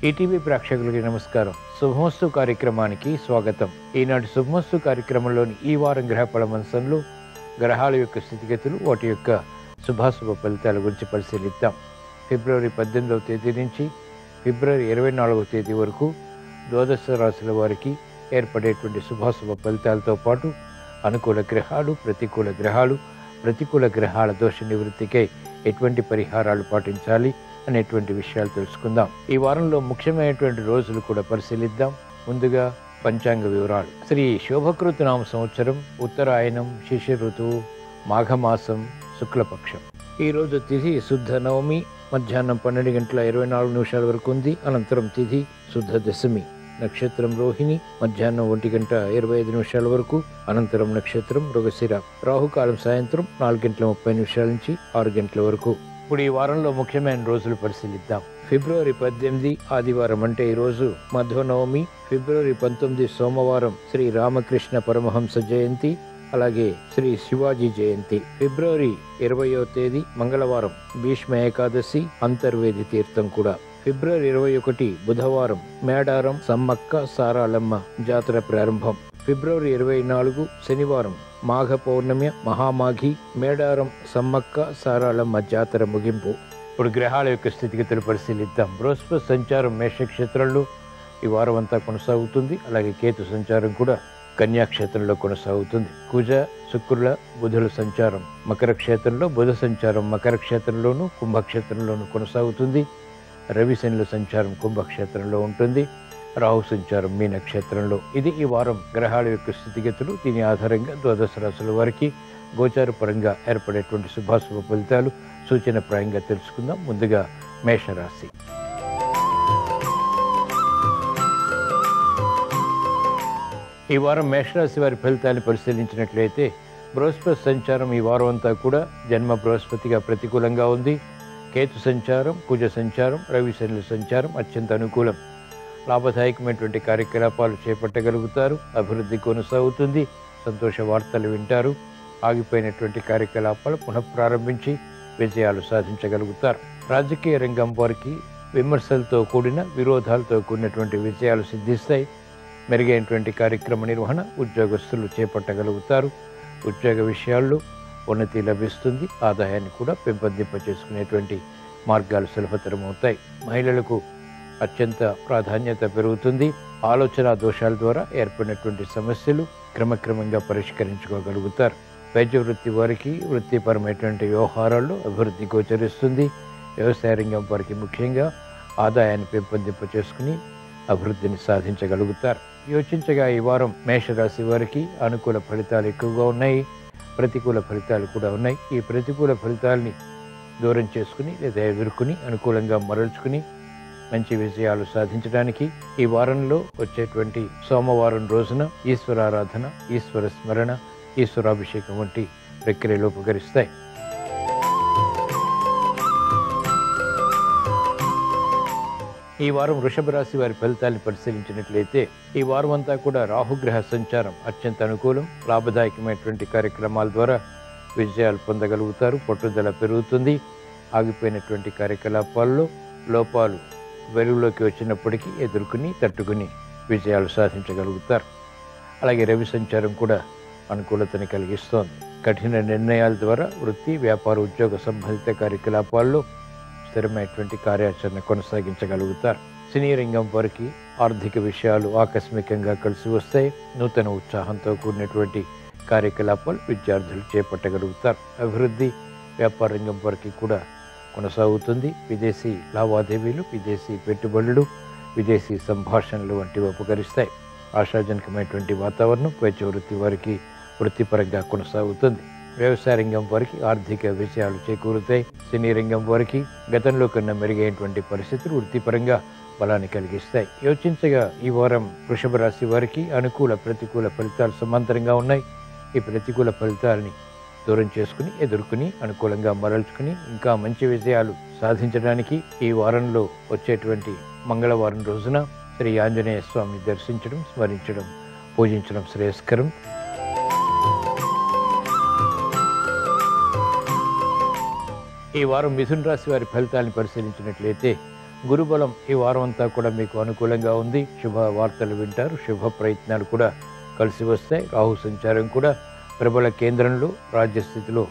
ETV ప్రేక్షకులకి నమస్కారం. శుభమస్తు కార్యక్రమానికి స్వాగతం. ఈనాటి శుభమస్తు కార్యక్రమంలోని ఈ వారం గ్రహ పరామర్శంలో గ్రహాల యొక్క స్థితిగతులు, వాటి యొక్క శుభాశుభ ఫలితాల గురించి పరిశీలిద్దాం. ఫిబ్రవరి 18వ తేదీ నుంచి ఫిబ్రవరి 24వ తేదీ వరకు ద్వాదశ రాశుల వారికి ఏర్పడేటువంటి శుభాశుభ ఫలితాలతో పాటు అనుకూల గ్రహాలు, ప్రతికూల గ్రహాల దోష నివృత్తికై ఎటువంటి పరిహారాలు పాటించాలి అనేటువంటి విషయాలు తెలుసుకుందాం. ఈ వారంలో ముఖ్యమైనటువంటి రోజులు కూడా పరిశీలిద్దాం. ముందుగా పంచాంగ వివరాలు. శ్రీ శోభకృత నామ సంవత్సరం, ఉత్తరాయణం, శిశిర ఋతువు, మాఘమాసం, శుక్లపక్షం. ఈరోజు తిథి శుద్ధ నవమి, మధ్యాహ్నం 12:24 వరకు ఉంది. అనంతరం తిథి శుద్ధ దశమి. నక్షత్రం రోహిణి, మధ్యాహ్నం 1:25 వరకు. అనంతరం నక్షత్రం మృగశిర. రాహుకాలం సాయంత్రం 4:30 నుంచి 6 వరకు. ఇప్పుడు ఈ వారంలో ముఖ్యమైన రోజులు పరిశీలిద్దాం. ఫిబ్రవరి 18 ఆదివారం, అంటే ఈరోజు మధ్వనవమి. ఫిబ్రవరి 19 సోమవారం శ్రీ రామకృష్ణ పరమహంస జయంతి, అలాగే శ్రీ శివాజీ జయంతి. ఫిబ్రవరి 20వ తేదీ మంగళవారం భీష్మ ఏకాదశి, అంతర్వేది తీర్థం కూడా. ఫిబ్రవరి 21 బుధవారం మేడారం సమ్మక్క సారాలమ్మ జాతర ప్రారంభం. ఫిబ్రవరి 24 శనివారం మాఘ పౌర్ణమి, మహామాఘి, మేడారం సమ్మక్క సారాలమ్మ జాతర ముగింపు. ఇప్పుడు గ్రహాల యొక్క స్థితిగతులు పరిశీలిద్దాం. బృహస్పతి సంచారం మేషక్షేత్రంలో ఈ వారం అంతా కొనసాగుతుంది. అలాగే కేతు సంచారం కూడా కన్యాక్షేత్రంలో కొనసాగుతుంది. కుజ, శుక్రుల, బుధుల సంచారం మకర క్షేత్రంలో, బుధ సంచారం మకర క్షేత్రంలోను, కుంభక్షేత్రంలోను కొనసాగుతుంది. రవి శనుల సంచారం కుంభక్షేత్రంలో ఉంటుంది. రాహు సంచారం మీనక్షేత్రంలో. ఇది ఈ వారం గ్రహాల యొక్క స్థితిగతులు. దీని ఆధారంగా ద్వాదశ రాశుల వారికి గోచార పరంగా ఏర్పడేటువంటి శుభాశుభ ఫలితాలు సూచనప్రాయంగా తెలుసుకుందాం. ముందుగా మేషరాశి. ఈ వారం మేషరాశి వారి ఫలితాన్ని పరిశీలించినట్లయితే బృహస్పతి సంచారం ఈ వారం అంతా కూడా జన్మ బృహస్పతిగా ప్రతికూలంగా ఉంది. కేతు సంచారం, కుజ సంచారం, రవి శనుల సంచారం అత్యంత అనుకూలం. లాభదాయకమైనటువంటి కార్యకలాపాలు చేపట్టగలుగుతారు. అభివృద్ధి కొనసాగుతుంది. సంతోష వార్తలు వింటారు. ఆగిపోయినటువంటి కార్యకలాపాలు పునఃప్రారంభించి విజయాలు సాధించగలుగుతారు. రాజకీయ రంగం వారికి విమర్శలతో కూడిన, విరోధాలతో కూడినటువంటి విజయాలు సిద్ధిస్తాయి. మెరుగైనటువంటి కార్యక్రమ నిర్వహణ ఉద్యోగస్తులు చేపట్టగలుగుతారు. ఉద్యోగ విషయాల్లో ఉన్నతి లభిస్తుంది. ఆదాయాన్ని కూడా పెంపొందింపచేసుకునేటువంటి మార్గాలు సులభతరం అవుతాయి. మహిళలకు అత్యంత ప్రాధాన్యత పెరుగుతుంది. ఆలోచన దోషాల ద్వారా ఏర్పడినటువంటి సమస్యలు క్రమక్రమంగా పరిష్కరించుకోగలుగుతారు. వైద్య వృత్తి వారికి వృత్తిపరమైనటువంటి వ్యవహారాల్లో అభివృద్ధి గోచరిస్తుంది. వ్యవసాయ రంగం వారికి ముఖ్యంగా ఆదాయాన్ని పెంపొందింపచేసుకుని అభివృద్ధిని సాధించగలుగుతారు. యోచించగా ఈ వారం మేషరాశి వారికి అనుకూల ఫలితాలు ఎక్కువగా ఉన్నాయి. ప్రతికూల ఫలితాలు కూడా ఉన్నాయి. ఈ ప్రతికూల ఫలితాలని దూరం చేసుకుని లేదా ఎదుర్కొని అనుకూలంగా మరల్చుకుని మంచి విజయాలు సాధించడానికి ఈ వారంలో వచ్చేటువంటి సోమవారం రోజున ఈశ్వరారాధన, ఈశ్వర స్మరణ, ఈశ్వరాభిషేకం వంటి ప్రక్రియలు ఉపకరిస్తాయి. ఈ వారం వృషభ రాశి వారి ఫలితాన్ని పరిశీలించినట్లయితే ఈ వారం అంతా కూడా రాహుగ్రహ సంచారం అత్యంత అనుకూలం. లాభదాయకమైనటువంటి కార్యక్రమాల ద్వారా విజయాలు పొందగలుగుతారు. పట్టుదల పెరుగుతుంది. ఆగిపోయినటువంటి కార్యకలాపాల్లో లోపాలు వెలుగులోకి వచ్చినప్పటికీ ఎదుర్కొని తట్టుకుని విజయాలు సాధించగలుగుతారు. అలాగే రవి సంచారం కూడా అనుకూలతని కలిగిస్తోంది. కఠిన నిర్ణయాల ద్వారా వృత్తి, వ్యాపార, ఉద్యోగ సంబంధిత కార్యకలాపాల్లో స్థిరమైనటువంటి కార్యాచరణ కొనసాగించగలుగుతారు. సినీ రంగం వారికి ఆర్థిక విషయాలు ఆకస్మికంగా కలిసి వస్తాయి. నూతన ఉత్సాహంతో కూడినటువంటి కార్యకలాపాలు విద్యార్థులు చేపట్టగలుగుతారు. అభివృద్ధి వ్యాపార రంగం వారికి కూడా కొనసాగుతుంది. విదేశీ లావాదేవీలు, విదేశీ పెట్టుబడులు, విదేశీ సంభాషణలు వంటివి ఉపకరిస్తాయి. ఆశాజనకమైనటువంటి వాతావరణం వైద్య వృత్తి వారికి వృత్తిపరంగా కొనసాగుతుంది. వ్యవసాయ రంగం వారికి ఆర్థిక విజయాలు చేకూరుతాయి. సినీ రంగం వారికి గతంలో కన్నా మెరుగైనటువంటి పరిస్థితులు వృత్తిపరంగా బలాన్ని కలిగిస్తాయి. యోచించగా ఈ వారం వృషభ రాశి వారికి అనుకూల, ప్రతికూల ఫలితాలు సమాంతరంగా ఉన్నాయి. ఈ ప్రతికూల ఫలితాలని దూరం చేసుకుని ఎదుర్కొని అనుకూలంగా మరల్చుకుని ఇంకా మంచి విజయాలు సాధించడానికి ఈ వారంలో వచ్చేటువంటి మంగళవారం రోజున శ్రీ ఆంజనేయ స్వామిని దర్శించడం, స్మరించడం, పూజించడం శ్రేయస్కరం. ఈ వారం మిథున రాశి వారి ఫలితాలను పరిశీలించినట్లయితే గురుబలం ఈ వారం అంతా కూడా మీకు అనుకూలంగా ఉంది. శుభ వార్తలు వింటారు. శుభ ప్రయత్నాలు కూడా కలిసి వస్తాయి. రాహు సంచారం కూడా ప్రబల కేంద్రంలో రాజ్యస్థితిలో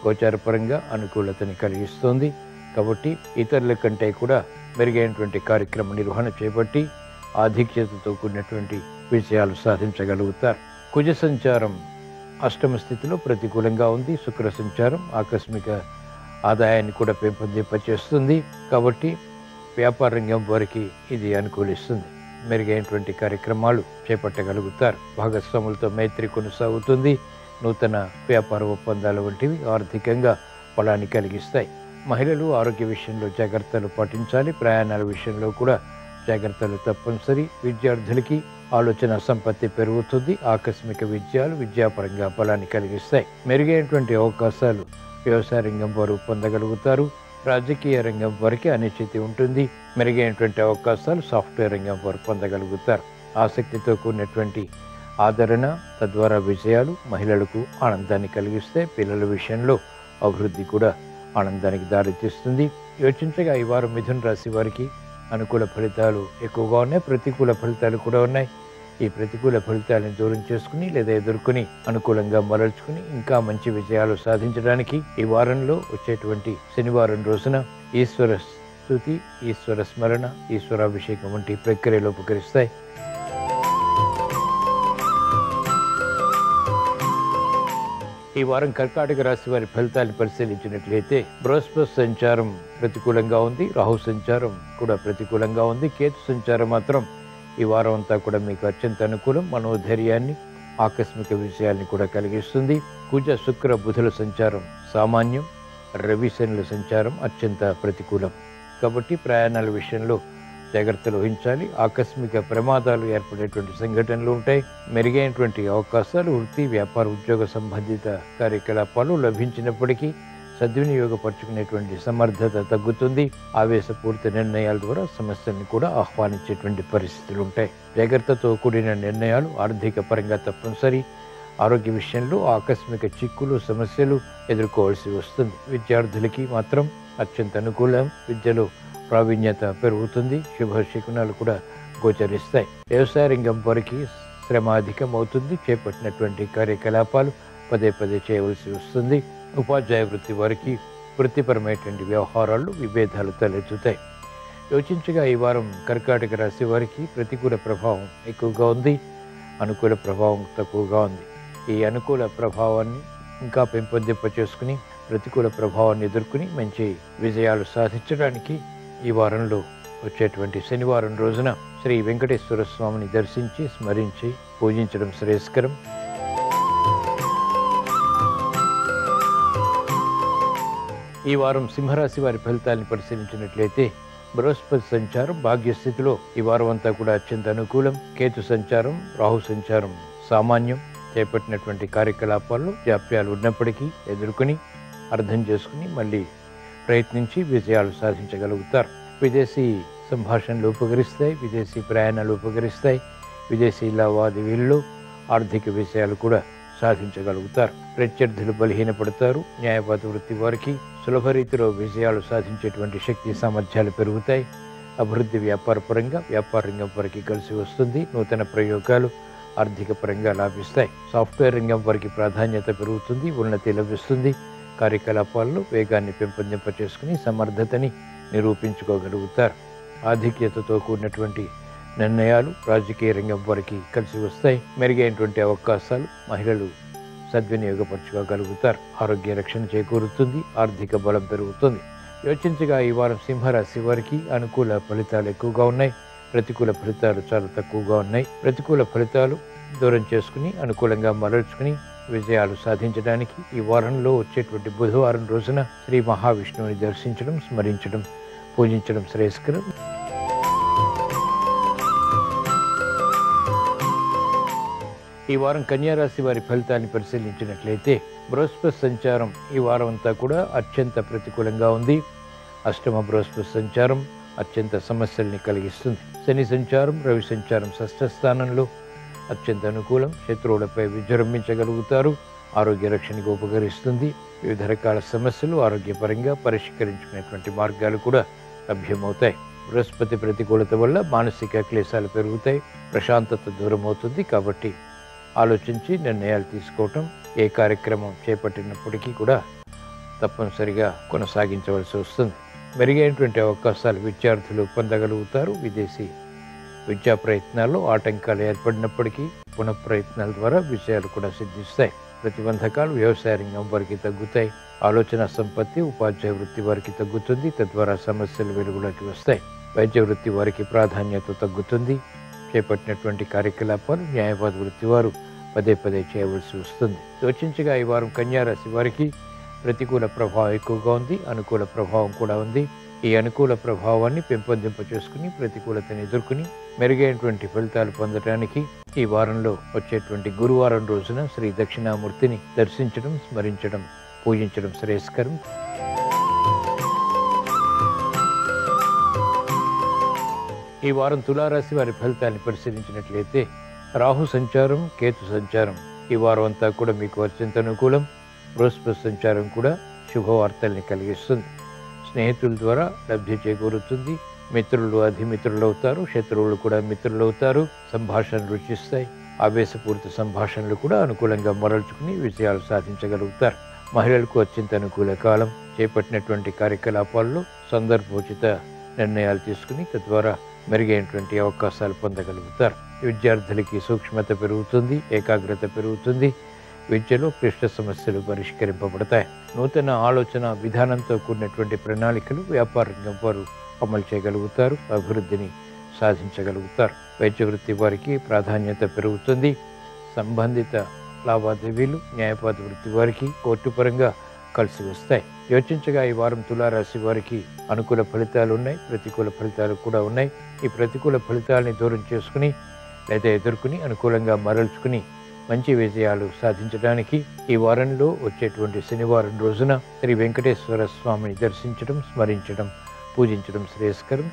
గోచారపరంగా అనుకూలతని కలిగిస్తుంది. కాబట్టి ఇతరుల కంటే కూడా మెరుగైనటువంటి కార్యక్రమ నిర్వహణ చేపట్టి ఆధిక్యతతో కూడినటువంటి విజయాలు సాధించగలుగుతారు. కుజ సంచారం అష్టమ స్థితిలో ప్రతికూలంగా ఉంది. శుక్ర సంచారం ఆకస్మిక ఆదాయాన్ని కూడా పెంపొందింపచేస్తుంది. కాబట్టి వ్యాపార రంగం వారికి ఇది అనుకూలిస్తుంది. మెరుగైనటువంటి కార్యక్రమాలు చేపట్టగలుగుతారు. భాగస్వాములతో మైత్రి కొనసాగుతుంది. నూతన వ్యాపార ఒప్పందాలు వంటివి ఆర్థికంగా బలాన్ని కలిగిస్తాయి. మహిళలు ఆరోగ్య విషయంలో జాగ్రత్తలు పాటించాలి. ప్రయాణాల విషయంలో కూడా జాగ్రత్తలు తప్పనిసరి. విద్యార్థులకి ఆలోచన సంపత్తి పెరుగుతుంది. ఆకస్మిక విజయాలు విద్యాపరంగా బలాన్ని కలిగిస్తాయి. మెరుగైనటువంటి అవకాశాలు వ్యవసాయ రంగం వారు పొందగలుగుతారు. రాజకీయ రంగం వారికి అనిశ్చితి ఉంటుంది. మెరుగైనటువంటి అవకాశాలు సాఫ్ట్వేర్ రంగం వారు పొందగలుగుతారు. ఆసక్తితో కూడినటువంటి ఆదరణ తద్వారా విజయాలు మహిళలకు ఆనందాన్ని కలిగిస్తాయి. పిల్లల విషయంలో అభివృద్ధి కూడా ఆనందానికి దారితీస్తుంది. యోచించగా ఈ వారం మిథున రాశి వారికి అనుకూల ఫలితాలు ఎక్కువగా ఉన్నాయి. ప్రతికూల ఫలితాలు కూడా ఉన్నాయి. ఈ ప్రతికూల ఫలితాలను దూరం చేసుకుని లేదా ఎదుర్కొని అనుకూలంగా మరల్చుకుని ఇంకా మంచి విజయాలు సాధించడానికి ఈ వారంలో వచ్చేటువంటి శనివారం రోజున ఈశ్వర స్తుతి, ఈశ్వర స్మరణ, ఈశ్వరాభిషేకం వంటి ప్రక్రియలు ఉపకరిస్తాయి. ఈ వారం కర్కాటక రాశి వారి ఫలితాలను పరిశీలించినట్లయితే బృహస్పతి సంచారం ప్రతికూలంగా ఉంది. రాహు సంచారం కూడా ప్రతికూలంగా ఉంది. కేతు సంచారం మాత్రం ఈ వారం అంతా కూడా మీకు అత్యంత అనుకూలం. మనోధైర్యాన్ని ఆకస్మిక విజయాల్ని కూడా కలిగిస్తుంది. కుజ శుక్ర బుధుల సంచారం సామాన్యం. రవి శనుల సంచారం అత్యంత ప్రతికూలం. కాబట్టి ప్రయాణాల విషయంలో జాగ్రత్తలు వహించాలి. ఆకస్మిక ప్రమాదాలు ఏర్పడేటువంటి సంఘటనలు ఉంటాయి. మెరుగైనటువంటి అవకాశాలు వృత్తి వ్యాపార ఉద్యోగ సంబంధిత కార్యకలాపాలు లభించినప్పటికీ సద్వినియోగపరుచుకునేటువంటి సమర్థత తగ్గుతుంది. ఆవేశపూరిత నిర్ణయాల ద్వారా సమస్యల్ని కూడా ఆహ్వానించేటువంటి పరిస్థితులు ఉంటాయి. జాగ్రత్తతో కూడిన నిర్ణయాలు ఆర్థిక పరంగా తప్పనిసరి. ఆరోగ్య విషయంలో ఆకస్మిక చిక్కులు సమస్యలు ఎదుర్కోవాల్సి వస్తుంది. విద్యార్థులకి మాత్రం అత్యంత అనుకూలం. విద్యలో ప్రావీణ్యత పెరుగుతుంది. శుభ శకునాలు కూడా గోచరిస్తాయి. వ్యవసాయ రంగం వారికి శ్రమ అధికమవుతుంది. చేపట్టినటువంటి కార్యకలాపాలు పదే పదే చేయవలసి వస్తుంది. ఉపాధ్యాయ వృత్తి వారికి వృత్తిపరమైనటువంటి వ్యవహారాల్లో విభేదాలు తలెత్తుతాయి. యోచించగా ఈ వారం కర్కాటక రాశి వారికి ప్రతికూల ప్రభావం ఎక్కువగా ఉంది. అనుకూల ప్రభావం తక్కువగా ఉంది. ఈ అనుకూల ప్రభావాన్ని ఇంకా పెంపొందింపచేసుకుని ప్రతికూల ప్రభావాన్ని ఎదుర్కొని మంచి విజయాలు సాధించడానికి ఈ వారంలో వచ్చేటువంటి శనివారం రోజున శ్రీ వెంకటేశ్వర స్వామిని దర్శించి స్మరించి పూజించడం శ్రేయస్కరం. ఈ వారం సింహరాశి వారి ఫలితాలను పరిశీలించినట్లయితే బృహస్పతి సంచారం భాగ్యస్థితిలో ఈ వారం అంతా కూడా అత్యంత అనుకూలం. కేతు సంచారం రాహు సంచారం సామాన్యం. చేపట్టినటువంటి కార్యకలాపాల్లో జాప్యాలు ఉన్నప్పటికీ ఎదుర్కొని అర్థం చేసుకుని మళ్ళీ ప్రయత్నించి విజయాలు సాధించగలుగుతారు. విదేశీ సంభాషణలు ఉపకరిస్తాయి. విదేశీ ప్రయాణాలు ఉపకరిస్తాయి. విదేశీ లావాదేవీల్లో ఆర్థిక విషయాలు కూడా సాధించగలుగుతారు. ప్రత్యర్థులు బలహీనపడతారు. న్యాయవాద వృత్తి వారికి సులభ రీతిలో విజయాలు సాధించేటువంటి శక్తి సామర్థ్యాలు పెరుగుతాయి. అభివృద్ధి వ్యాపార పరంగా వ్యాపార రంగం వారికి కలిసి వస్తుంది. నూతన ప్రయోగాలు ఆర్థిక పరంగా లాభిస్తాయి. సాఫ్ట్వేర్ రంగం వారికి ప్రాధాన్యత పెరుగుతుంది. ఉన్నతి లభిస్తుంది. కార్యకలాపాల్లో వేగాన్ని పెంపొందింపచేసుకుని సమర్థతని నిరూపించుకోగలుగుతారు. ఆధిక్యతతో కూడినటువంటి నిర్ణయాలు రాజకీయ రంగం వారికి కలిసి వస్తాయి. మెరుగైనటువంటి అవకాశాలు మహిళలు సద్వినియోగపరచుకోగలుగుతారు. ఆరోగ్య రక్షణ చేకూరుతుంది. ఆర్థిక బలం పెరుగుతుంది. యోచించగా ఈ వారం సింహరాశి వారికి అనుకూల ఫలితాలు ఎక్కువగా ఉన్నాయి. ప్రతికూల ఫలితాలు చాలా తక్కువగా ఉన్నాయి. ప్రతికూల ఫలితాలు దూరం చేసుకుని అనుకూలంగా మరల్చుకుని విజయాలు సాధించడానికి ఈ వారంలో వచ్చేటువంటి బుధవారం రోజున శ్రీ మహావిష్ణువుని దర్శించడం స్మరించడం పూజించడం శ్రేయస్కరం. ఈ వారం కన్యారాశి వారి ఫలితాన్ని పరిశీలించినట్లయితే బృహస్పతి సంచారం ఈ వారం అంతా కూడా అత్యంత ప్రతికూలంగా ఉంది. అష్టమ బృహస్పతి సంచారం అత్యంత సమస్యల్ని కలిగిస్తుంది. శని సంచారం రవి సంచారం షష్ఠ స్థానంలో అత్యంత అనుకూలం. శత్రువులపై విజృంభించగలుగుతారు. ఆరోగ్య రక్షణకు ఉపకరిస్తుంది. వివిధ రకాల సమస్యలు ఆరోగ్యపరంగా పరిష్కరించుకునేటువంటి మార్గాలు కూడా లభ్యమవుతాయి. బృహస్పతి ప్రతికూలత వల్ల మానసిక క్లేశాలు పెరుగుతాయి, ప్రశాంతత దూరం అవుతుంది. కాబట్టి ఆలోచించి నిర్ణయాలు తీసుకోవటం, ఏ కార్యక్రమం చేపట్టినప్పటికీ కూడా తప్పనిసరిగా కొనసాగించవలసి వస్తుంది. మెరుగైనటువంటి అవకాశాలు విద్యార్థులు పొందగలుగుతారు. విదేశీ విద్యా ప్రయత్నాల్లో ఆటంకాలు ఏర్పడినప్పటికీ పునఃప్రయత్నాల ద్వారా విజయాలు కూడా సిద్ధిస్తాయి. ప్రతిబంధకాలు వ్యవసాయ రంగం వారికి తగ్గుతాయి. ఆలోచన సంపత్తి ఉపాధ్యాయ వృత్తి వారికి తగ్గుతుంది. తద్వారా సమస్యలు వెలుగులోకి వస్తాయి. వైద్య వృత్తి వారికి ప్రాధాన్యత తగ్గుతుంది. చేపట్టినటువంటి కార్యకలాపాలు న్యాయవాద వృత్తి వారు పదే పదే చేయవలసి వస్తుంది. యోచించగా ఈ వారం కన్యా రాశి వారికి ప్రతికూల ప్రభావం ఎక్కువగా ఉంది, అనుకూల ప్రభావం కూడా ఉంది. ఈ అనుకూల ప్రభావాన్ని పెంపొందింప చేసుకుని ప్రతికూలతను ఎదుర్కొని మెరుగైనటువంటి ఫలితాలు పొందడానికి ఈ వారంలో వచ్చేటువంటి గురువారం రోజున శ్రీ దక్షిణామూర్తిని దర్శించడం, స్మరించడం, పూజించడం శ్రేయస్కరం. ఈ వారం తులారాశి వారి ఫలితాన్ని పరిశీలించినట్లయితే రాహు సంచారం, కేతు సంచారం ఈ వారం అంతా కూడా మీకు అత్యంత అనుకూలం. బృహస్పతి సంచారం కూడా శుభవార్తల్ని కలిగిస్తుంది. స్నేహితుల ద్వారా లబ్ధి చేకూరుతుంది. మిత్రులు అధిమిత్రులు అవుతారు, శత్రువులు కూడా మిత్రులు అవుతారు. సంభాషణలు రుచిస్తాయి. ఆవేశపూరిత సంభాషణలు కూడా అనుకూలంగా మరల్చుకుని విజయాలు సాధించగలుగుతారు. మహిళలకు అత్యంత అనుకూల కాలం. చేపట్టినటువంటి కార్యకలాపాల్లో సందర్భోచిత నిర్ణయాలు తీసుకుని తద్వారా మెరుగైనటువంటి అవకాశాలు పొందగలుగుతారు. విద్యార్థులకి సూక్ష్మత పెరుగుతుంది, ఏకాగ్రత పెరుగుతుంది. విద్యలో క్లిష్ట సమస్యలు పరిష్కరింపబడతాయి. నూతన ఆలోచన విధానంతో కూడినటువంటి ప్రణాళికలు వ్యాపార రంగం వారు అమలు చేయగలుగుతారు, అభివృద్ధిని సాధించగలుగుతారు. వైద్య వృత్తి వారికి ప్రాధాన్యత పెరుగుతుంది. సంబంధిత లావాదేవీలు న్యాయవాద వృత్తి వారికి కోర్టు పరంగా కలిసి వస్తాయి. యోచించగా ఈ వారం తులారాశి వారికి అనుకూల ఫలితాలు ఉన్నాయి, ప్రతికూల ఫలితాలు కూడా ఉన్నాయి. ఈ ప్రతికూల ఫలితాలని దూరం చేసుకుని లేదా ఎదుర్కొని అనుకూలంగా మరల్చుకుని మంచి విజయాలు సాధించడానికి ఈ వారంలో వచ్చేటువంటి శనివారం రోజున శ్రీ వెంకటేశ్వర స్వామిని దర్శించడం, స్మరించడం, పూజించడం శ్రేయస్కరం.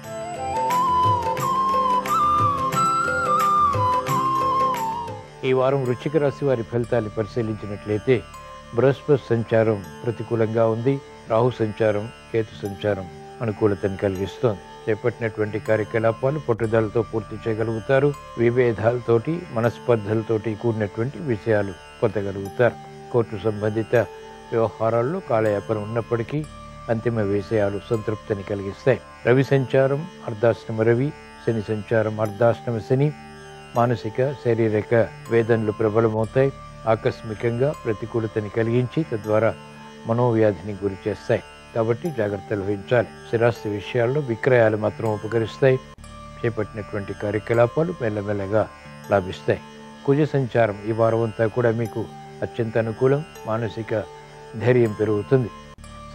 ఈ వారం వృశ్చిక రాశి వారి ఫలితాన్ని పరిశీలించినట్లయితే బృహస్పతి సంచారం ప్రతికూలంగా ఉంది. రాహు సంచారం, కేతు సంచారం అనుకూలతను కలిగిస్తోంది. చేపట్టినటువంటి కార్యకలాపాలు పట్టుదలతో పూర్తి చేయగలుగుతారు. విభేదాలతోటి, మనస్పర్ధలతోటి కూడినటువంటి విషయాలు పొందగలుగుతారు. కోర్టు సంబంధిత వ్యవహారాల్లో కాలయాపన ఉన్నప్పటికీ అంతిమ విషయాలు సంతృప్తిని కలిగిస్తాయి. రవి సంచారం అర్ధాష్టమ రవి, శని సంచారం అర్ధాష్టమ శని. మానసిక, శారీరక వేదనలు ప్రబలమవుతాయి. ఆకస్మికంగా ప్రతికూలతని కలిగించి తద్వారా మనోవ్యాధిని గురి చేస్తాయి. కాబట్టి జాగ్రత్తలు వహించాలి. స్థిరాస్తి విషయాల్లో విక్రయాలు మాత్రం ఉపకరిస్తాయి. చేపట్టినటువంటి కార్యకలాపాలు మెల్లమెల్లగా లాభిస్తాయి. కుజ సంచారం ఈ వారం అంతా కూడా మీకు అత్యంత అనుకూలం. మానసిక ధైర్యం పెరుగుతుంది.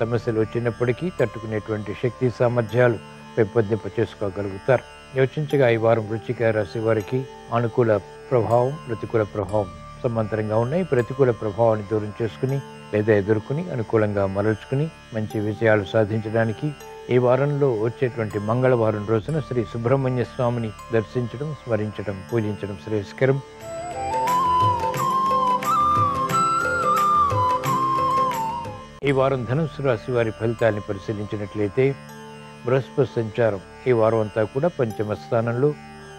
సమస్యలు వచ్చినప్పటికీ తట్టుకునేటువంటి శక్తి సామర్థ్యాలు పెంపొందింప చేసుకోగలుగుతారు. యోచించగా ఈ వారం వృశ్చిక రాశి వారికి అనుకూల ప్రభావం, ప్రతికూల ప్రభావం సమాంతరంగా ఉన్నాయి. ప్రతికూల ప్రభావాన్ని దూరం చేసుకుని లేదా ఎదుర్కొని అనుకూలంగా మరల్చుకుని మంచి విజయాలు సాధించడానికి ఈ వారంలో వచ్చేటువంటి మంగళవారం రోజున శ్రీ సుబ్రహ్మణ్య స్వామిని దర్శించడం, స్మరించడం, పూజించడం శ్రేయస్కరం. ఈ వారం ధనుస్సు రాశి వారి ఫలితాన్ని పరిశీలించినట్లయితే బృహస్పతి సంచారం ఈ వారం అంతా కూడా పంచమ స్థానంలో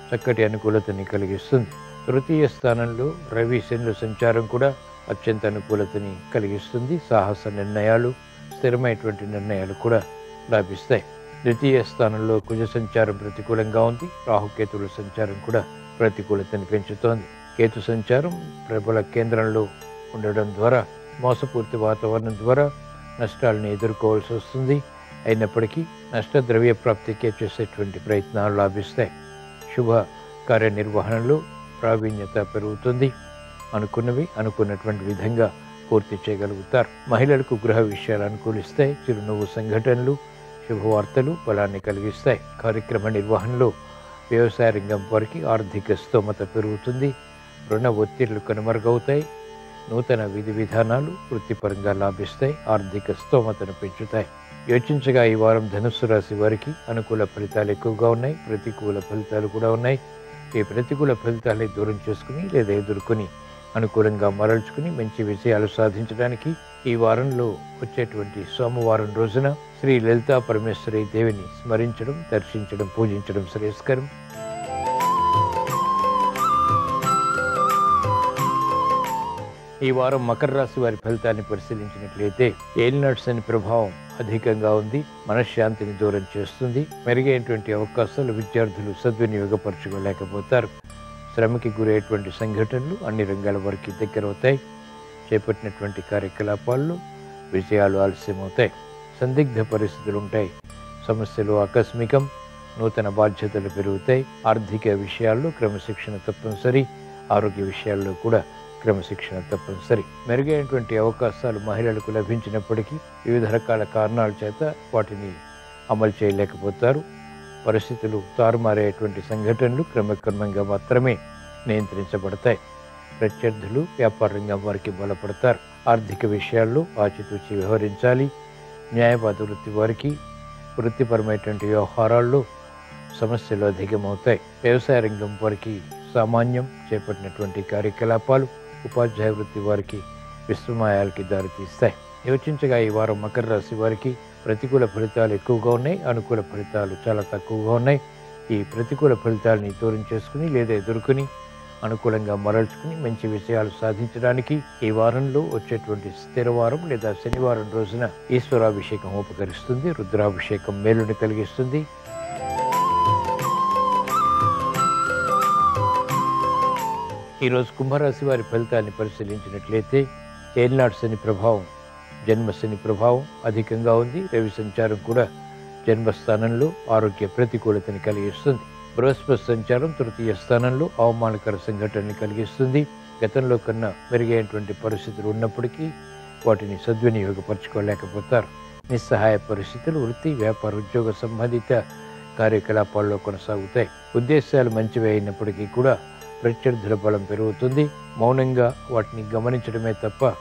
చక్కటి అనుకూలతని కలిగిస్తుంది. తృతీయ స్థానంలో రవి శనుల సంచారం కూడా అత్యంత అనుకూలతని కలిగిస్తుంది. సాహస నిర్ణయాలు, స్థిరమైనటువంటి నిర్ణయాలు కూడా లాభిస్తాయి. ద్వితీయ స్థానంలో కుజ సంచారం ప్రతికూలంగా ఉంది. రాహుకేతువుల సంచారం కూడా ప్రతికూలతని పెంచుతోంది. కేతు సంచారం ప్రబల కేంద్రంలో ఉండడం ద్వారా మోసపూరిత వాతావరణం ద్వారా నష్టాలను ఎదుర్కోవాల్సి వస్తుంది. అయినప్పటికీ నష్ట ద్రవ్య ప్రాప్తికే చేసేటువంటి ప్రయత్నాలు లాభిస్తాయి. శుభ కార్యనిర్వహణలో ప్రావీణ్యత పెరుగుతుంది. అనుకున్నవి అనుకున్నటువంటి విధంగా పూర్తి చేయగలుగుతారు. మహిళలకు గృహ విషయాలు అనుకూలిస్తాయి. చిరునవ్వు సంఘటనలు, శుభవార్తలు బలాన్ని కలిగిస్తాయి. కార్యక్రమ నిర్వహణలో వ్యవసాయ రంగం వారికి ఆర్థిక స్తోమత పెరుగుతుంది. రుణ ఒత్తిళ్లు కనుమరుగవుతాయి. నూతన విధి విధానాలు వృత్తిపరంగా లాభిస్తాయి. ఆర్థిక స్తోమతను పెంచుతాయి. యోచించగా ఈ వారం ధనుస్సు రాశి వారికి అనుకూల ఫలితాలు ఎక్కువగా ఉన్నాయి. ప్రతికూల ఫలితాలు కూడా ఉన్నాయి. ఈ ప్రతికూల ఫలితాలని దూరం చేసుకుని లేదా ఎదుర్కొని అనుకూలంగా మరల్చుకుని మంచి విజయాలు సాధించడానికి ఈ వారంలో వచ్చేటువంటి సోమవారం రోజున శ్రీ లలితా పరమేశ్వరి దేవిని స్మరించడం, దర్శించడం, పూజించడం శ్రేయస్కరం. ఈ వారం మకర రాశి వారి ఫలితాన్ని పరిశీలించినట్లయితే ఏలినాటి శని ప్రభావం అధికంగా ఉంది. మనశ్శాంతిని దూరం చేస్తుంది. మెరుగైనటువంటి అవకాశాలు విద్యార్థులు సద్వినియోగపరచుకోలేకపోతారు. శ్రమకి గురయ్యేటువంటి సంఘటనలు అన్ని రంగాల వారికి దగ్గరవుతాయి. చేపట్టినటువంటి కార్యకలాపాల్లో విజయాలు ఆలస్యమవుతాయి. సందిగ్ధ పరిస్థితులు ఉంటాయి. సమస్యలు ఆకస్మికం. నూతన బాధ్యతలు పెరుగుతాయి. ఆర్థిక విషయాల్లో క్రమశిక్షణ తప్పనిసరి. ఆరోగ్య విషయాల్లో కూడా క్రమశిక్షణ తప్పనిసరి. మెరుగైనటువంటి అవకాశాలు మహిళలకు లభించినప్పటికీ వివిధ రకాల కారణాల చేత వాటిని అమలు చేయలేకపోతారు. పరిస్థితులు తారుమారేటువంటి సంఘటనలు క్రమక్రమంగా మాత్రమే నియంత్రించబడతాయి. ప్రత్యర్థులు వ్యాపార రంగం వారికి బలపడతారు. ఆర్థిక విషయాల్లో ఆచితూచి వ్యవహరించాలి. న్యాయవాద వృత్తి వారికి వృత్తిపరమైనటువంటి వ్యవహారాల్లో సమస్యలు అధికమవుతాయి. వ్యవసాయ రంగం వారికి సామాన్యం. చేపట్టినటువంటి కార్యకలాపాలు ఉపాధ్యాయ వృత్తి వారికి విస్మయాలకి దారితీస్తాయి. యోచించగా ఈ వారం మకర రాశి వారికి ప్రతికూల ఫలితాలు ఎక్కువగా ఉన్నాయి. అనుకూల ఫలితాలు చాలా తక్కువగా ఉన్నాయి. ఈ ప్రతికూల ఫలితాలని దూరం చేసుకుని లేదా ఎదుర్కొని అనుకూలంగా మరల్చుకుని మంచి విషయాలు సాధించడానికి ఈ వారంలో వచ్చేటువంటి స్థిరవారం లేదా శనివారం రోజున ఈశ్వరాభిషేకం ఉపకరిస్తుంది. రుద్రాభిషేకం మేలుని కలిగిస్తుంది. ఈరోజు కుంభరాశి వారి ఫలితాన్ని పరిశీలించినట్లయితే ఏలినాటి శని ప్రభావం, జన్మశని ప్రభావం అధికంగా ఉంది. రవి సంచారం కూడా జన్మస్థానంలో ఆరోగ్య ప్రతికూలతని కలిగిస్తుంది. బృహస్పతి సంచారం తృతీయ స్థానంలో అవమానకర సంఘటనని కలిగిస్తుంది. గతంలో కన్నా మెరుగైనటువంటి పరిస్థితులు ఉన్నప్పటికీ వాటిని సద్వినియోగపరచుకోలేకపోతారు. నిస్సహాయ పరిస్థితులు వృత్తి, వ్యాపార, ఉద్యోగ సంబంధిత కార్యకలాపాల్లో కొనసాగుతాయి. ఉద్దేశాలు మంచివే అయినప్పటికీ కూడా ప్రత్యర్థుల బలం పెరుగుతుంది. మౌనంగా వాటిని గమనించడమే తప్ప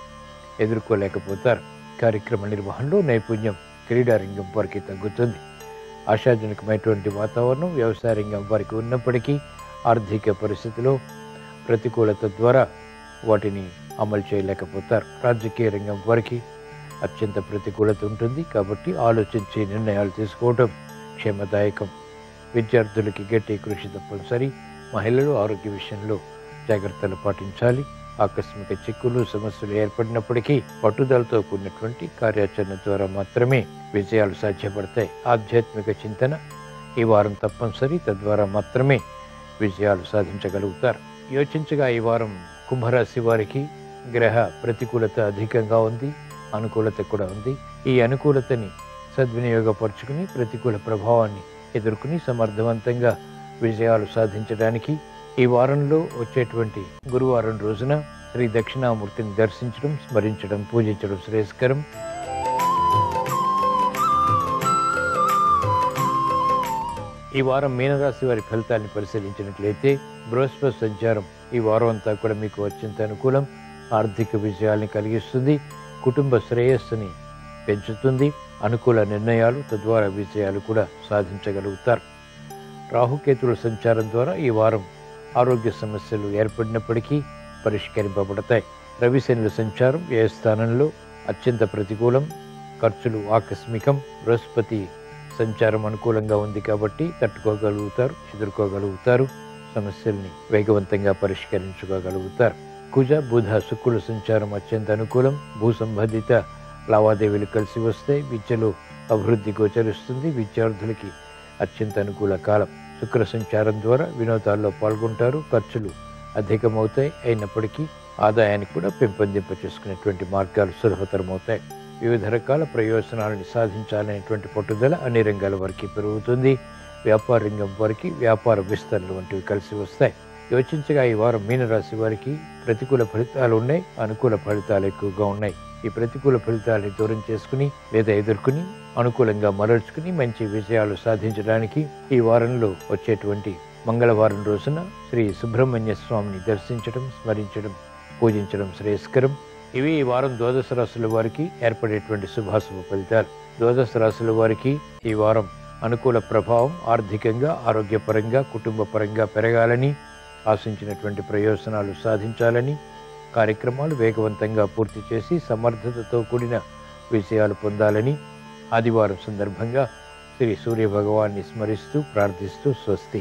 ఎదుర్కోలేకపోతారు. కార్యక్రమ నిర్వహణలో నైపుణ్యం క్రీడారంగం వారికి తగ్గుతుంది. ఆశాజనకమైనటువంటి వాతావరణం వ్యవసాయ రంగం వారికి ఉన్నప్పటికీ ఆర్థిక పరిస్థితిలో ప్రతికూలత ద్వారా వాటిని అమలు చేయలేకపోతారు. రాజకీయ రంగం వారికి అత్యంత ప్రతికూలత ఉంటుంది. కాబట్టి ఆలోచించి నిర్ణయాలు తీసుకోవడం క్షేమదాయకం. విద్యార్థులకి గట్టి కృషి తప్పనిసరి. మహిళలు ఆరోగ్య విషయంలో జాగ్రత్తలు పాటించాలి. ఆకస్మిక చిక్కులు, సమస్యలు ఏర్పడినప్పటికీ పట్టుదలతో కూడినటువంటి కార్యాచరణ ద్వారా మాత్రమే విజయాలు సాధ్యపడతాయి. ఆధ్యాత్మిక చింతన ఈ వారం తప్పనిసరి. తద్వారా మాత్రమే విజయాలు సాధించగలుగుతారు. యోచించగా ఈ వారం కుంభరాశి వారికి గ్రహ ప్రతికూలత అధికంగా ఉంది. అనుకూలత కూడా ఉంది. ఈ అనుకూలతని సద్వినియోగపరుచుకుని ప్రతికూల ప్రభావాన్ని ఎదుర్కొని సమర్థవంతంగా విజయాలు సాధించడానికి ఈ వారంలో వచ్చేటువంటి గురువారం రోజున శ్రీ దక్షిణామూర్తిని దర్శించడం, స్మరించడం, పూజించడం శ్రేయస్కరం. ఈ వారం మీనరాశి వారి ఫలితాన్ని పరిశీలించినట్లయితే బృహస్పతి సంచారం ఈ వారం అంతా కూడా మీకు అత్యంత అనుకూలం. ఆర్థిక విజయాల్ని కలిగిస్తుంది. కుటుంబ శ్రేయస్సుని పెంచుతుంది. అనుకూల నిర్ణయాలు తద్వారా విజయాలు కూడా సాధించగలుగుతారు. రాహుకేతుల సంచారం ద్వారా ఈ వారం ఆరోగ్య సమస్యలు ఏర్పడినప్పటికీ పరిష్కరింపబడతాయి. రవి శనుల సంచారం వ్యయ స్థానంలో అత్యంత ప్రతికూలం. ఖర్చులు ఆకస్మికం. బృహస్పతి సంచారం అనుకూలంగా ఉంది కాబట్టి తట్టుకోగలుగుతారు, ఎదుర్కోగలుగుతారు. సమస్యల్ని వేగవంతంగా పరిష్కరించుకోగలుగుతారు. కుజ, బుధ, శుక్రుల సంచారం అత్యంత అనుకూలం. భూ సంబంధిత లావాదేవీలు కలిసి వస్తాయి. విద్యలో అభివృద్ధి గోచరిస్తుంది. విద్యార్థులకి అత్యంత అనుకూల కాలం. శుక్ర సంచారం ద్వారా వినోదాల్లో పాల్గొంటారు. ఖర్చులు అధికమవుతాయి. అయినప్పటికీ ఆదాయాన్ని కూడా పెంపొందింప చేసుకునేటువంటి మార్గాలు సులభతరమవుతాయి. వివిధ రకాల ప్రయోజనాలను సాధించాలనేటువంటి పట్టుదల అన్ని రంగాల వారికి పెరుగుతుంది. వ్యాపార రంగం వారికి వ్యాపార విస్తరణలు వంటివి కలిసి వస్తాయి. యోచించగా ఈ వారం మీనరాశి వారికి ప్రతికూల ఫలితాలు ఉన్నాయి. అనుకూల ఫలితాలు ఎక్కువగా ఉన్నాయి. ఈ ప్రతికూల ఫలితాలని దూరం చేసుకుని లేదా ఎదుర్కొని అనుకూలంగా మరల్చుకుని మంచి విజయాలు సాధించడానికి ఈ వారంలో వచ్చేటువంటి మంగళవారం రోజున శ్రీ సుబ్రహ్మణ్య స్వామిని దర్శించడం, స్మరించడం, పూజించడం శ్రేయస్కరం. ఇవి ఈ వారం ద్వాదశ రాశుల వారికి ఏర్పడేటువంటి శుభాశుభ ఫలితాలు. ద్వాదశ రాశుల వారికి ఈ వారం అనుకూల ప్రభావం ఆర్థికంగా, ఆరోగ్యపరంగా, కుటుంబ పరంగా పెరగాలని, ఆశించినటువంటి ప్రయోజనాలు సాధించాలని, కార్యక్రమాలు వేగవంతంగా పూర్తి చేసి సమర్థతతో కూడిన విజయాలు పొందాలని, ఆదివారం సందర్భంగా శ్రీ సూర్య భగవాన్ని స్మరిస్తూ ప్రార్థిస్తూ స్వస్తి.